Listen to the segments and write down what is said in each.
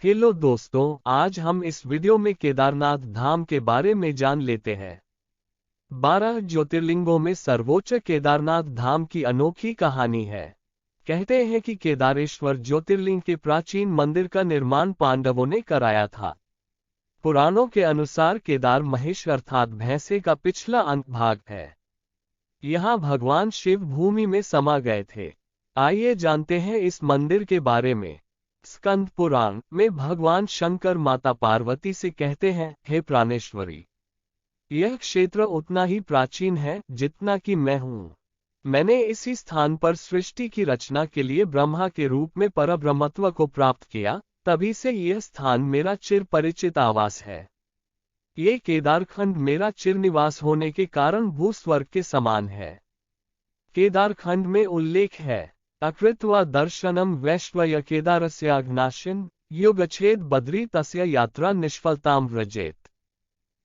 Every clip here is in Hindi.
हेलो दोस्तों, आज हम इस वीडियो में केदारनाथ धाम के बारे में जान लेते हैं। 12 ज्योतिर्लिंगों में सर्वोच्च केदारनाथ धाम की अनोखी कहानी है। कहते हैं कि केदारेश्वर ज्योतिर्लिंग के प्राचीन मंदिर का निर्माण पांडवों ने कराया था। पुराणों के अनुसार केदार महेश अर्थात भैंसे का पिछला अंत भाग है। यहाँ भगवान शिव भूमि में समा गए थे। आइए जानते हैं इस मंदिर के बारे में। स्कंद पुराण में भगवान शंकर माता पार्वती से कहते हैं, हे प्राणेश्वरी, यह क्षेत्र उतना ही प्राचीन है जितना कि मैं हूँ। मैंने इसी स्थान पर सृष्टि की रचना के लिए ब्रह्मा के रूप में परब्रह्मत्व को प्राप्त किया, तभी से यह स्थान मेरा चिर परिचित आवास है। ये केदारखंड मेरा चिर निवास होने के कारण भूस्वर्ग के समान है। केदारखंड में उल्लेख है, अकृत्वा दर्शनम वैश्वय केदारस्याग्नाशिन योगच्छेद बद्री तस्य यात्रा निष्फलताम व्रजेत।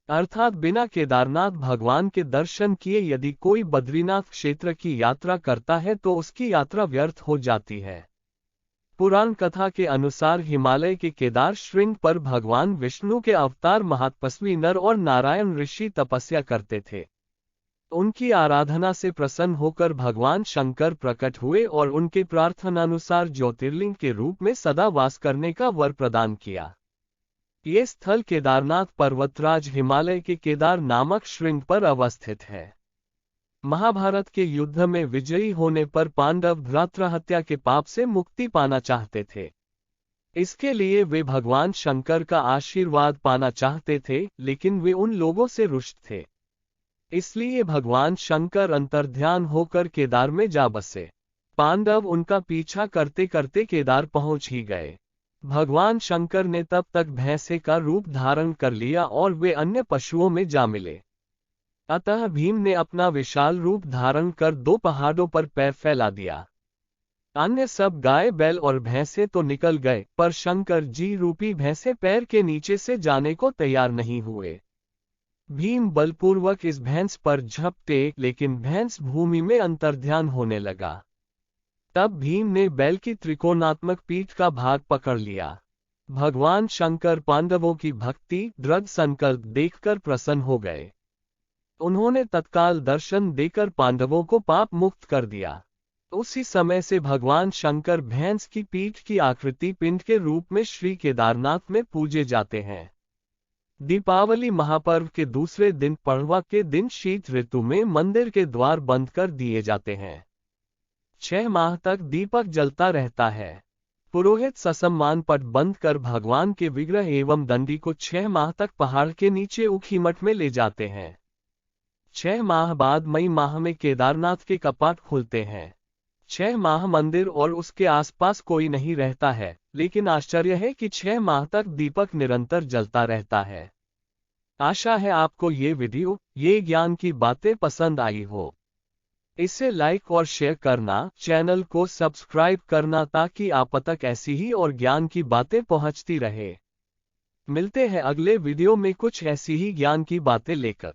अर्थात बिना केदारनाथ भगवान के दर्शन किए यदि कोई बद्रीनाथ क्षेत्र की यात्रा करता है तो उसकी यात्रा व्यर्थ हो जाती है। पुराण कथा के अनुसार हिमालय के केदार श्रृंग पर भगवान विष्णु के अवतार महातपस्वी नर और नारायण ऋषि तपस्या करते थे। उनकी आराधना से प्रसन्न होकर भगवान शंकर प्रकट हुए और उनके प्रार्थनानुसार ज्योतिर्लिंग के रूप में सदा वास करने का वर प्रदान किया। ये स्थल केदारनाथ पर्वतराज हिमालय के केदार नामक श्रृंग पर अवस्थित है। महाभारत के युद्ध में विजयी होने पर पांडव भ्रातृहत्या के पाप से मुक्ति पाना चाहते थे। इसके लिए वे भगवान शंकर का आशीर्वाद पाना चाहते थे, लेकिन वे उन लोगों से रुष्ट थे। इसलिए भगवान शंकर अंतर्ध्यान होकर केदार में जा बसे। पांडव उनका पीछा करते करते केदार पहुंच ही गए। भगवान शंकर ने तब तक भैंसे का रूप धारण कर लिया और वे अन्य पशुओं में जा मिले। अतः भीम ने अपना विशाल रूप धारण कर 2 पहाड़ों पर पैर फैला दिया। अन्य सब गाय बैल और भैंसे तो निकल गए, पर शंकर जी रूपी भैंसे पैर के नीचे से जाने को तैयार नहीं हुए। भीम बलपूर्वक इस भैंस पर झपटे, लेकिन भैंस भूमि में अंतर्ध्यान होने लगा। तब भीम ने बैल की त्रिकोणात्मक पीठ का भाग पकड़ लिया। भगवान शंकर पांडवों की भक्ति, दृढ़ संकल्प देखकर प्रसन्न हो गए। उन्होंने तत्काल दर्शन देकर पांडवों को पाप मुक्त कर दिया। उसी समय से भगवान शंकर भैंस की पीठ की आकृति पिंड के रूप में श्री केदारनाथ में पूजे जाते हैं। दीपावली महापर्व के दूसरे दिन पड़वा के दिन शीत ऋतु में मंदिर के द्वार बंद कर दिए जाते हैं। 6 माह तक दीपक जलता रहता है। पुरोहित ससम्मान पट बंद कर भगवान के विग्रह एवं दंडी को 6 माह तक पहाड़ के नीचे ऊखीमठ में ले जाते हैं। 6 माह बाद मई माह में केदारनाथ के कपाट खुलते हैं। 6 माह मंदिर और उसके आसपास कोई नहीं रहता है, लेकिन आश्चर्य है कि 6 माह तक दीपक निरंतर जलता रहता है। आशा है आपको ये वीडियो, ये ज्ञान की बातें पसंद आई हो। इसे लाइक और शेयर करना, चैनल को सब्सक्राइब करना ताकि आप तक ऐसी ही और ज्ञान की बातें पहुंचती रहे। मिलते हैं अगले वीडियो में कुछ ऐसी ही ज्ञान की बातें लेकर।